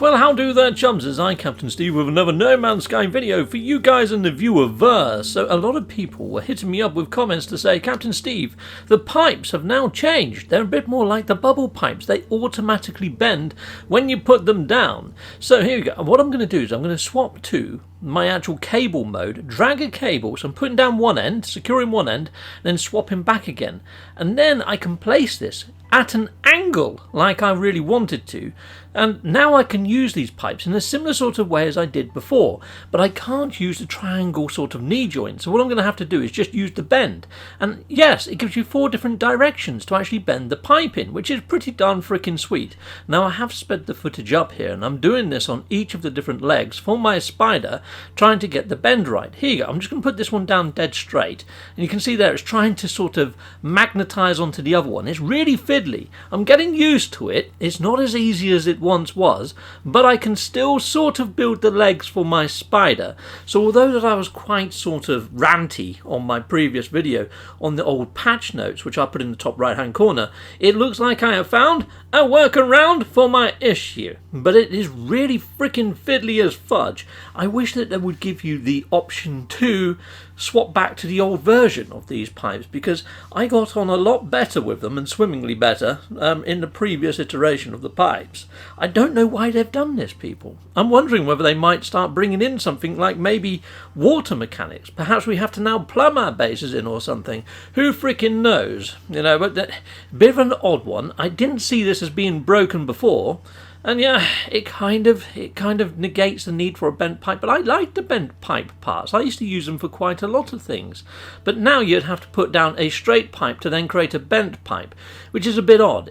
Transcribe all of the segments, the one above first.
Well, how do there, chums? I'm Captain Steve with another No Man's Sky video for you guys in the viewerverse. So a lot of people were hitting me up with comments to say, Captain Steve, the pipes have now changed. They're a bit more like the bubble pipes. They automatically bend when you put them down. So here we go. What I'm going to do is I'm going to swap to my actual cable mode, drag a cable, so I'm putting down one end, securing one end, and then swapping back again. And then I can place this at an angle like I really wanted to, and now I can use these pipes in a similar sort of way as I did before, but I can't use the triangle sort of knee joint. So what I'm going to have to do is just use the bend, and yes, it gives you 4 different directions to actually bend the pipe in, which is pretty darn freaking sweet. Now I have sped the footage up here, and I'm doing this on each of the different legs for my spider, trying to get the bend right. Here you go. I'm just going to put this one down dead straight, and you can see there it's trying to sort of magnetize onto the other one. It's really fiddly. I'm getting used to it. It's not as easy as it once was, but I can still sort of build the legs for my spider. So although that I was quite sort of ranty on my previous video on the old patch notes, which I put in the top right hand corner, it looks like I have found a workaround for my issue. But it is really freaking fiddly as fudge. I wish that they would give you the option to swap back to the old version of these pipes, because I got on a lot better with them, and swimmingly better, in the previous iteration of the pipes. I don't know why they've done this, people. I'm wondering whether they might start bringing in something like maybe water mechanics. Perhaps we have to now plumb our bases in or something. Who freaking knows? You know, but a bit of an odd one. I didn't see this as being broken before. And yeah, it kind of negates the need for a bent pipe. But I like the bent pipe parts. I used to use them for quite a lot of things. But now you'd have to put down a straight pipe to then create a bent pipe, which is a bit odd.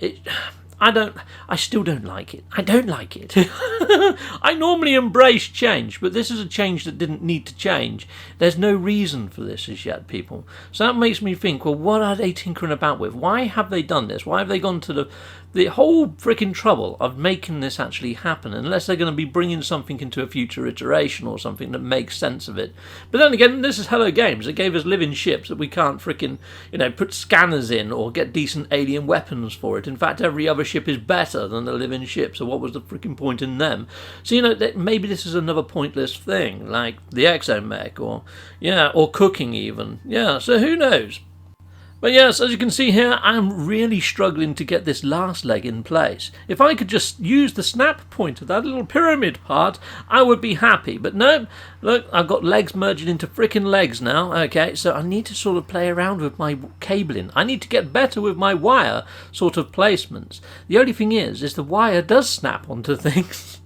I still don't like it. I don't like it. I normally embrace change, but this is a change that didn't need to change. There's no reason for this as yet, people. So that makes me think, well, what are they tinkering about with? Why have they done this? Why have they gone to the whole freaking trouble of making this actually happen, unless they're going to be bringing something into a future iteration or something that makes sense of it? But then again, this is Hello Games. They gave us living ships that we can't freaking, put scanners in or get decent alien weapons for it. In fact, every other ship is better than the living ship, so what was the freaking point in them? So, maybe this is another pointless thing, like the exomech, or cooking even. Yeah, so who knows? But yes, as you can see here, I'm really struggling to get this last leg in place. If I could just use the snap point of that little pyramid part, I would be happy. But no, look, I've got legs merging into freaking legs now. Okay, so I need to sort of play around with my cabling. I need to get better with my wire sort of placements. The only thing is the wire does snap onto things.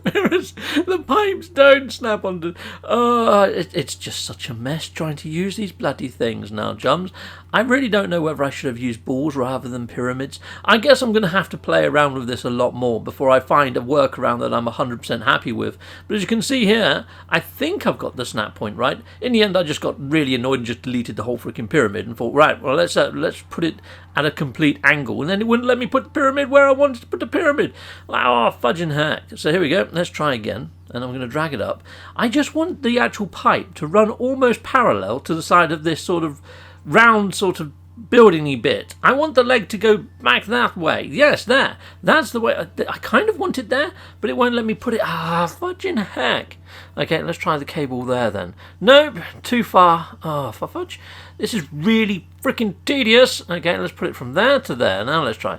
Whereas the pipes don't snap onto... it's just such a mess trying to use these bloody things now, chums. I really don't know whether I should have used balls rather than pyramids. I guess I'm going to have to play around with this a lot more before I find a workaround that I'm 100% happy with. But as you can see here, I think I've got the snap point right. In the end, I just got really annoyed and just deleted the whole freaking pyramid and thought, right, well, let's put it at a complete angle. And then it wouldn't let me put the pyramid where I wanted to put the pyramid. Oh, fudging heck. So here we go. Let's try again. And I'm going to drag it up. I just want the actual pipe to run almost parallel to the side of this sort of round sort of building-y bit. I want the leg to go back that way. Yes, there. That's the way. I kind of want it there, but it won't let me put it. Fudging heck. Okay, let's try the cable there then. Nope, too far. For fudge. This is really freaking tedious. Okay, let's put it from there to there. Now let's try.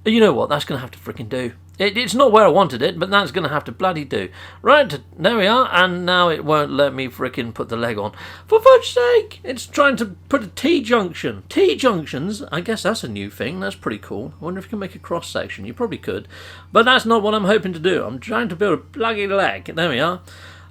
You know what? That's going to have to freaking do. It's not where I wanted it, but that's going to have to bloody do. Right, there we are, and now it won't let me frickin' put the leg on. For fudge's sake! It's trying to put a T-junction. T-junctions? I guess that's a new thing. That's pretty cool. I wonder if you can make a cross-section. You probably could. But that's not what I'm hoping to do. I'm trying to build a bloody leg. There we are.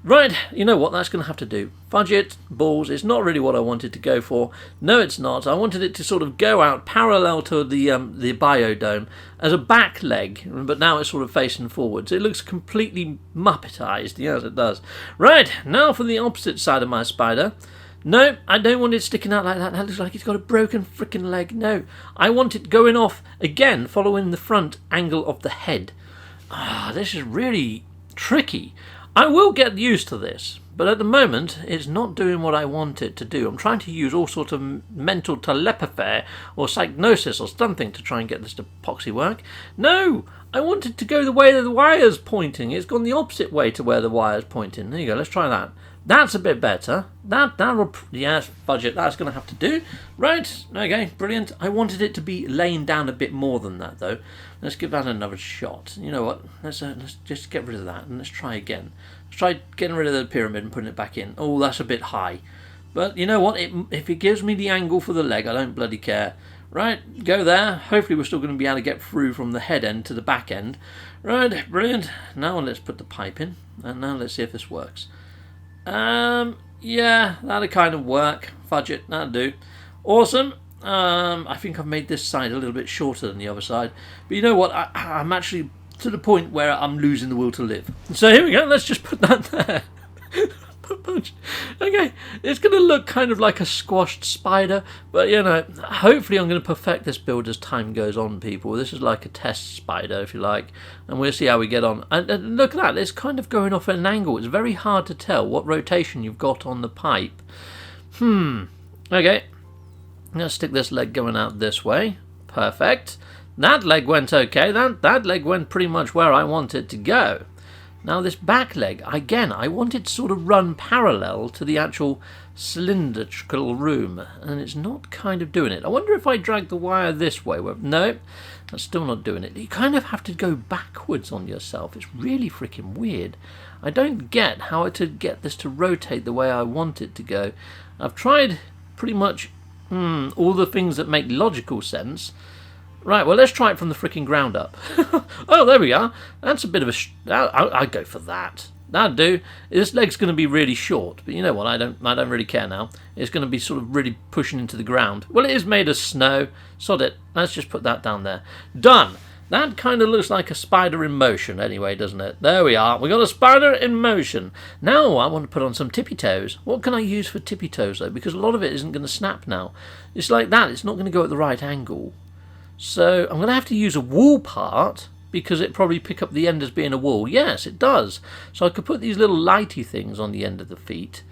Right, you know what, that's going to have to do. Fudge it, balls, it's not really what I wanted to go for. No, it's not. I wanted it to sort of go out parallel to the biodome as a back leg, but now it's sort of facing forwards. It looks completely Muppetized, yes it does. Right, now for the opposite side of my spider. No, I don't want it sticking out like that. That looks like it's got a broken freaking leg. No, I want it going off, again, following the front angle of the head. This is really tricky. I will get used to this, but at the moment it's not doing what I want it to do. I'm trying to use all sorts of mental telepathy or psychnosis or something to try and get this epoxy work. No! I want it to go the way that the wire's pointing. It's gone the opposite way to where the wire's pointing. There you go, let's try that. That's a bit better. That'll, yes, budget, that's going to have to do. Right, okay, brilliant. I wanted it to be laying down a bit more than that, though. Let's give that another shot. You know what, let's just get rid of that and let's try again. Let's try getting rid of the pyramid and putting it back in. Oh, that's a bit high. But you know what, if it gives me the angle for the leg, I don't bloody care. Right, go there. Hopefully we're still going to be able to get through from the head end to the back end. Right, brilliant. Now let's put the pipe in. And now let's see if this works. Yeah, that'll kind of work. Fudge it, that'll do. Awesome. I think I've made this side a little bit shorter than the other side. But you know what, I'm actually to the point where I'm losing the will to live. So here we go, let's just put that there. Okay, it's going to look kind of like a squashed spider, but you know, hopefully I'm going to perfect this build as time goes on, people. This is like a test spider, if you like, and we'll see how we get on. And look at that, it's kind of going off at an angle. It's very hard to tell what rotation you've got on the pipe. Okay, let's stick this leg going out this way. Perfect. That leg went okay. That leg went pretty much where I want it to go. Now this back leg, again, I want it to sort of run parallel to the actual cylindrical room, and it's not kind of doing it. I wonder if I drag the wire this way. Well, no, that's still not doing it. You kind of have to go backwards on yourself. It's really freaking weird. I don't get how to get this to rotate the way I want it to go. I've tried pretty much all the things that make logical sense. Right, well, let's try it from the freaking ground up. Oh, there we are. That's a bit of a... I'd go for that. That'd do. This leg's going to be really short, but you know what? I don't really care now. It's going to be sort of really pushing into the ground. Well, it is made of snow. Sod it. Let's just put that down there. Done. That kind of looks like a spider in motion anyway, doesn't it? There we are. We got a spider in motion. Now I want to put on some tippy toes. What can I use for tippy toes, though? Because a lot of it isn't going to snap now. It's like that. It's not going to go at the right angle. So I'm going to have to use a wool part, because it probably pick up the end as being a wool. Yes, it does. So I could put these little lighty things on the end of the feet.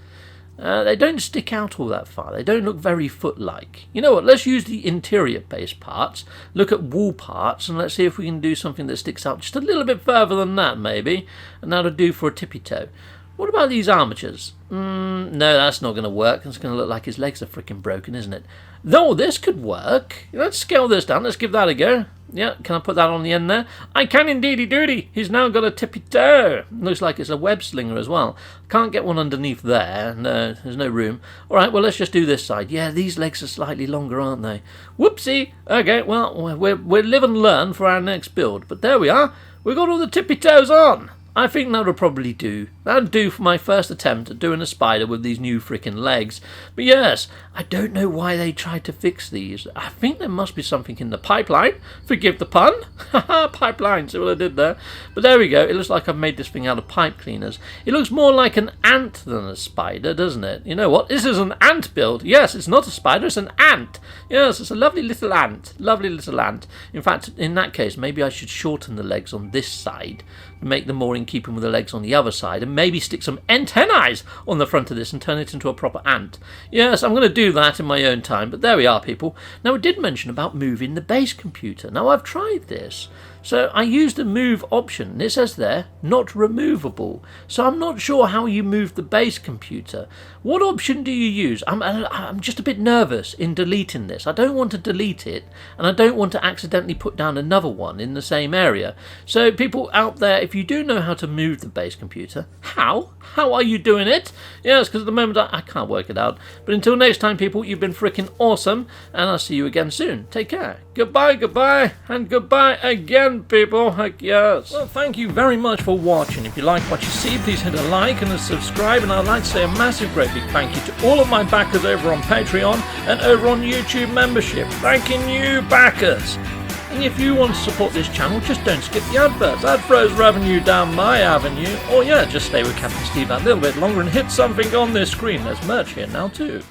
They don't stick out all that far. They don't look very foot-like. You know what? Let's use the interior-based parts, look at wool parts, and let's see if we can do something that sticks out just a little bit further than that, maybe. And that'll do for a tippy toe. What about these armatures? No, that's not going to work. It's going to look like his legs are freaking broken, isn't it? Though this could work. Let's scale this down. Let's give that a go. Yeah, can I put that on the end there? I can indeedy doody. He's now got a tippy toe. Looks like it's a web slinger as well. Can't get one underneath there. No, there's no room. All right, well, let's just do this side. Yeah, these legs are slightly longer, aren't they? Whoopsie. Okay, well, we'll live and learn for our next build. But there we are. We've got all the tippy toes on. I think that'll probably do. That'll do for my first attempt at doing a spider with these new freaking legs. But yes, I don't know why they tried to fix these. I think there must be something in the pipeline. Forgive the pun. Haha, pipeline. See what I did there? But there we go. It looks like I've made this thing out of pipe cleaners. It looks more like an ant than a spider, doesn't it? You know what? This is an ant build. Yes, it's not a spider. It's an ant. Yes, it's a lovely little ant. Lovely little ant. In fact, in that case, maybe I should shorten the legs on this side, make them more in keeping with the legs on the other side, and maybe stick some antennae on the front of this and turn it into a proper ant. Yes, I'm going to do that in my own time, but there we are, people. Now, I did mention about moving the base computer. Now, I've tried this. So I used the move option. It says there, not removable. So I'm not sure how you move the base computer. What option do you use? I'm just a bit nervous in deleting this. I don't want to delete it, and I don't want to accidentally put down another one in the same area. So people out there, if you do know how to move the base computer, how are you doing it? Yes, because at the moment I can't work it out. But until next time, people, you've been freaking awesome, and I'll see you again soon. Take care. Goodbye, and goodbye again, people. Heck yes. Well, thank you very much for watching. If you like what you see, please hit a like and a subscribe, and I'd like to say a massive, great big thank you to all of my backers over on Patreon and over on YouTube membership. Thanking you, backers. And if you want to support this channel, just don't skip the adverts. That throws revenue down my avenue. Or yeah, just stay with Captain Steve that little bit longer and hit something on this screen. There's merch here now too.